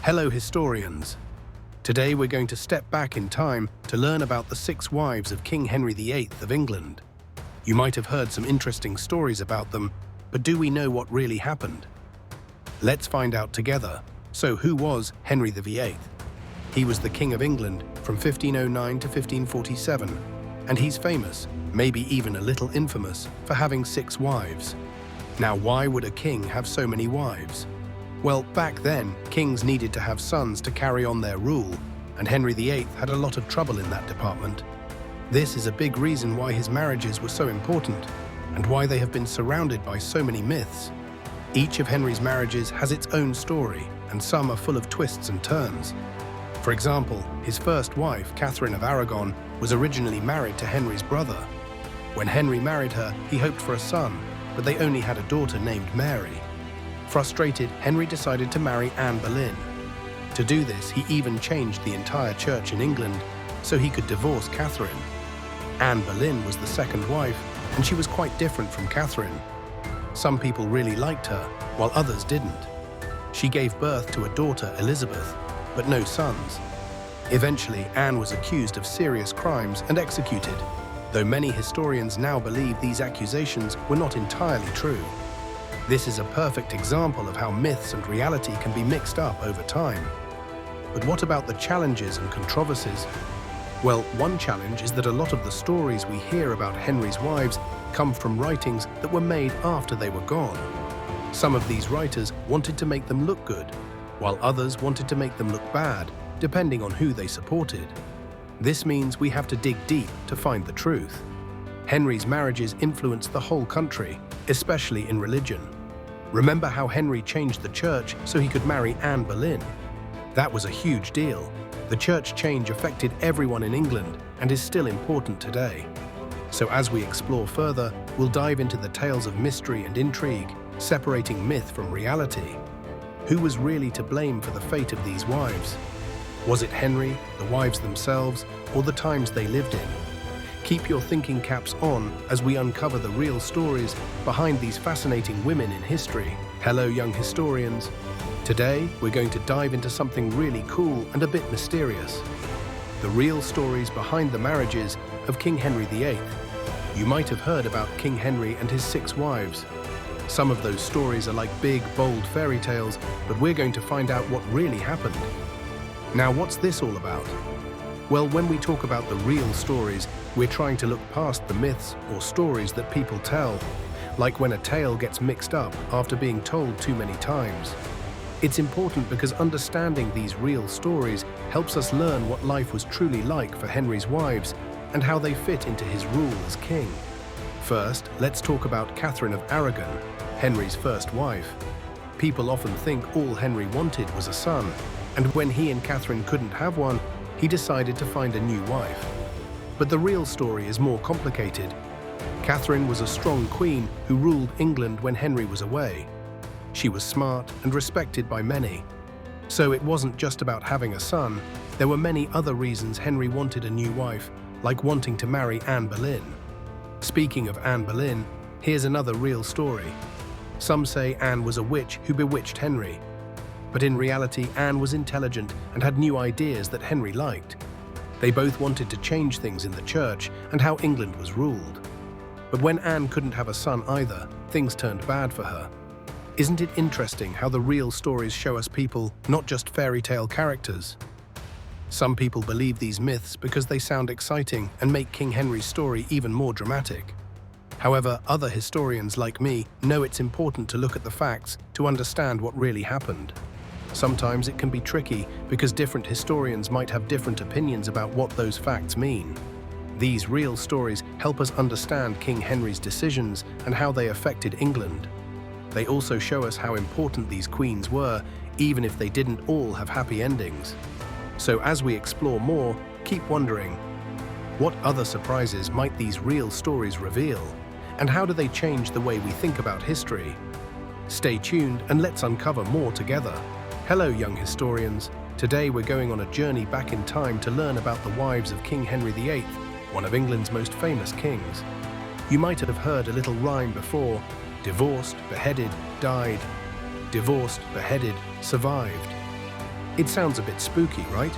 Hello historians! Today we're going to step back in time to learn about the 6 wives of King Henry VIII of England. You might have heard some interesting stories about them, but do we know what really happened? Let's find out together. So who was Henry VIII? He was the King of England from 1509 to 1547, and he's famous, maybe even a little infamous, for having 6 wives. Now, why would a king have so many wives? Well, back then, kings needed to have sons to carry on their rule, and Henry VIII had a lot of trouble in that department. This is a big reason why his marriages were so important, and why they have been surrounded by so many myths. Each of Henry's marriages has its own story, and some are full of twists and turns. For example, his first wife, Catherine of Aragon, was originally married to Henry's brother. When Henry married her, he hoped for a son, but they only had a daughter named Mary. Frustrated, Henry decided to marry Anne Boleyn. To do this, he even changed the entire church in England so he could divorce Catherine. Anne Boleyn was the second wife, and she was quite different from Catherine. Some people really liked her, while others didn't. She gave birth to a daughter, Elizabeth, but no sons. Eventually, Anne was accused of serious crimes and executed, though many historians now believe these accusations were not entirely true. This is a perfect example of how myths and reality can be mixed up over time. But what about the challenges and controversies? Well, one challenge is that a lot of the stories we hear about Henry's wives come from writings that were made after they were gone. Some of these writers wanted to make them look good, while others wanted to make them look bad, depending on who they supported. This means we have to dig deep to find the truth. Henry's marriages influenced the whole country, especially in religion. Remember how Henry changed the church so he could marry Anne Boleyn? That was a huge deal. The church change affected everyone in England and is still important today. So as we explore further, we'll dive into the tales of mystery and intrigue, separating myth from reality. Who was really to blame for the fate of these wives? Was it Henry, the wives themselves, or the times they lived in? Keep your thinking caps on as we uncover the real stories behind these fascinating women in history. Hello, young historians. Today, we're going to dive into something really cool and a bit mysterious. The real stories behind the marriages of King Henry VIII. You might have heard about King Henry and his 6 wives. Some of those stories are like big, bold fairy tales, but we're going to find out what really happened. Now, what's this all about? Well, when we talk about the real stories, we're trying to look past the myths or stories that people tell, like when a tale gets mixed up after being told too many times. It's important because understanding these real stories helps us learn what life was truly like for Henry's wives and how they fit into his rule as king. First, let's talk about Catherine of Aragon, Henry's first wife. People often think all Henry wanted was a son, and when he and Catherine couldn't have one, he decided to find a new wife. But the real story is more complicated. Catherine was a strong queen who ruled England when Henry was away. She was smart and respected by many. So it wasn't just about having a son, there were many other reasons Henry wanted a new wife, like wanting to marry Anne Boleyn. Speaking of Anne Boleyn, here's another real story. Some say Anne was a witch who bewitched Henry. But in reality, Anne was intelligent and had new ideas that Henry liked. They both wanted to change things in the church and how England was ruled. But when Anne couldn't have a son either, things turned bad for her. Isn't it interesting how the real stories show us people, not just fairy tale characters? Some people believe these myths because they sound exciting and make King Henry's story even more dramatic. However, other historians like me know it's important to look at the facts to understand what really happened. Sometimes it can be tricky because different historians might have different opinions about what those facts mean. These real stories help us understand King Henry's decisions and how they affected England. They also show us how important these queens were, even if they didn't all have happy endings. So as we explore more, keep wondering, what other surprises might these real stories reveal? And how do they change the way we think about history? Stay tuned and let's uncover more together. Hello, young historians. Today we're going on a journey back in time to learn about the wives of King Henry VIII, one of England's most famous kings. You might have heard a little rhyme before: divorced, beheaded, died. Divorced, beheaded, survived. It sounds a bit spooky, right?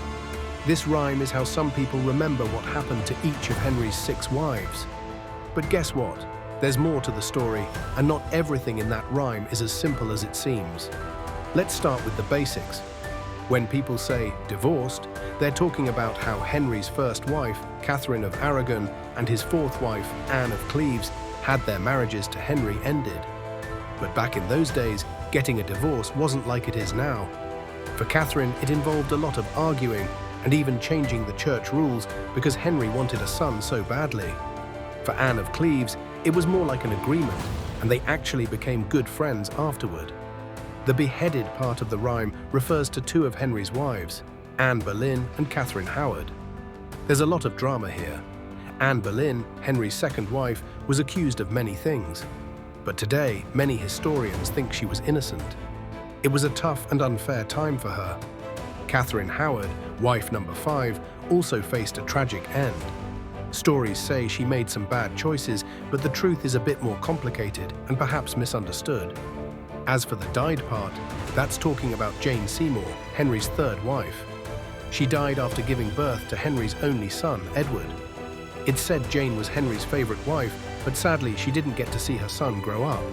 This rhyme is how some people remember what happened to each of Henry's 6 wives. But guess what? There's more to the story, and not everything in that rhyme is as simple as it seems. Let's start with the basics. When people say divorced, they're talking about how Henry's first wife, Catherine of Aragon, and his fourth wife, Anne of Cleves, had their marriages to Henry ended. But back in those days, getting a divorce wasn't like it is now. For Catherine, it involved a lot of arguing and even changing the church rules because Henry wanted a son so badly. For Anne of Cleves, it was more like an agreement, and they actually became good friends afterward. The beheaded part of the rhyme refers to 2 of Henry's wives, Anne Boleyn and Catherine Howard. There's a lot of drama here. Anne Boleyn, Henry's second wife, was accused of many things. But today, many historians think she was innocent. It was a tough and unfair time for her. Catherine Howard, wife number 5, also faced a tragic end. Stories say she made some bad choices, but the truth is a bit more complicated and perhaps misunderstood. As for the died part, that's talking about Jane Seymour, Henry's 3rd wife. She died after giving birth to Henry's only son, Edward. It's said Jane was Henry's favorite wife, but sadly she didn't get to see her son grow up.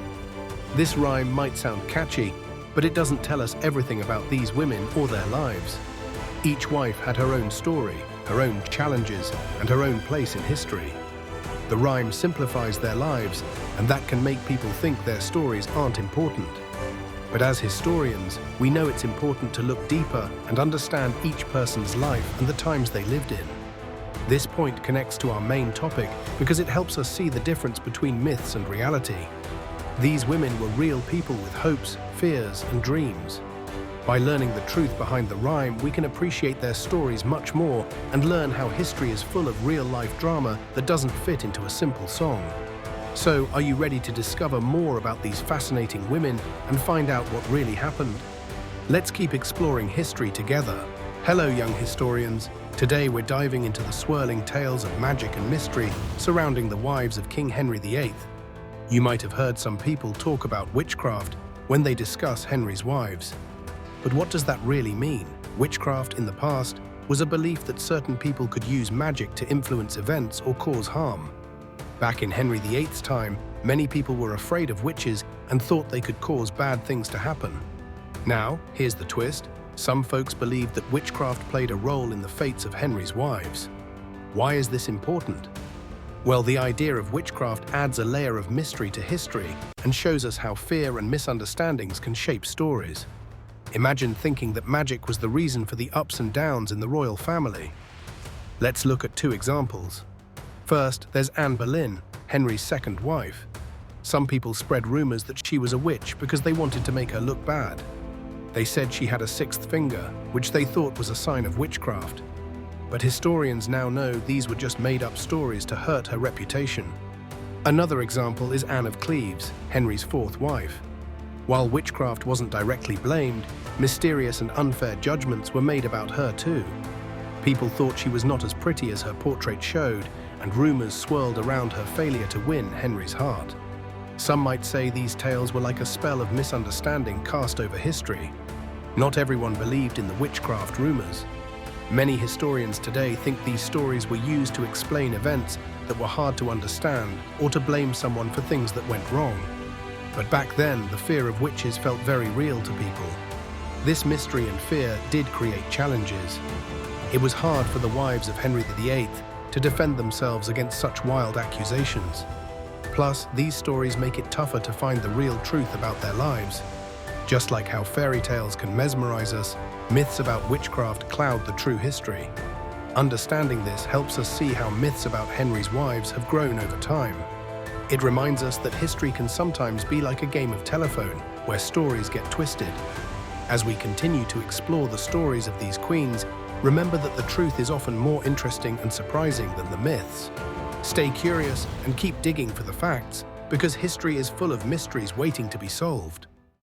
This rhyme might sound catchy, but it doesn't tell us everything about these women or their lives. Each wife had her own story, her own challenges, and her own place in history. The rhyme simplifies their lives, and that can make people think their stories aren't important. But as historians, we know it's important to look deeper and understand each person's life and the times they lived in. This point connects to our main topic because it helps us see the difference between myths and reality. These women were real people with hopes, fears, and dreams. By learning the truth behind the rhyme, we can appreciate their stories much more and learn how history is full of real-life drama that doesn't fit into a simple song. So, are you ready to discover more about these fascinating women and find out what really happened? Let's keep exploring history together. Hello, young historians. Today we're diving into the swirling tales of magic and mystery surrounding the wives of King Henry VIII. You might have heard some people talk about witchcraft when they discuss Henry's wives. But what does that really mean? Witchcraft in the past was a belief that certain people could use magic to influence events or cause harm. Back in Henry VIII's time, many people were afraid of witches and thought they could cause bad things to happen. Now, here's the twist. Some folks believed that witchcraft played a role in the fates of Henry's wives. Why is this important? Well, the idea of witchcraft adds a layer of mystery to history and shows us how fear and misunderstandings can shape stories. Imagine thinking that magic was the reason for the ups and downs in the royal family. Let's look at 2 examples. First, there's Anne Boleyn, Henry's second wife. Some people spread rumors that she was a witch because they wanted to make her look bad. They said she had a 6th finger, which they thought was a sign of witchcraft. But historians now know these were just made-up stories to hurt her reputation. Another example is Anne of Cleves, Henry's 4th wife. While witchcraft wasn't directly blamed, mysterious and unfair judgments were made about her too. People thought she was not as pretty as her portrait showed, and rumors swirled around her failure to win Henry's heart. Some might say these tales were like a spell of misunderstanding cast over history. Not everyone believed in the witchcraft rumors. Many historians today think these stories were used to explain events that were hard to understand or to blame someone for things that went wrong. But back then, the fear of witches felt very real to people. This mystery and fear did create challenges. It was hard for the wives of Henry VIII to defend themselves against such wild accusations. Plus, these stories make it tougher to find the real truth about their lives. Just like how fairy tales can mesmerize us, myths about witchcraft cloud the true history. Understanding this helps us see how myths about Henry's wives have grown over time. It reminds us that history can sometimes be like a game of telephone, where stories get twisted. As we continue to explore the stories of these queens, remember that the truth is often more interesting and surprising than the myths. Stay curious and keep digging for the facts, because history is full of mysteries waiting to be solved.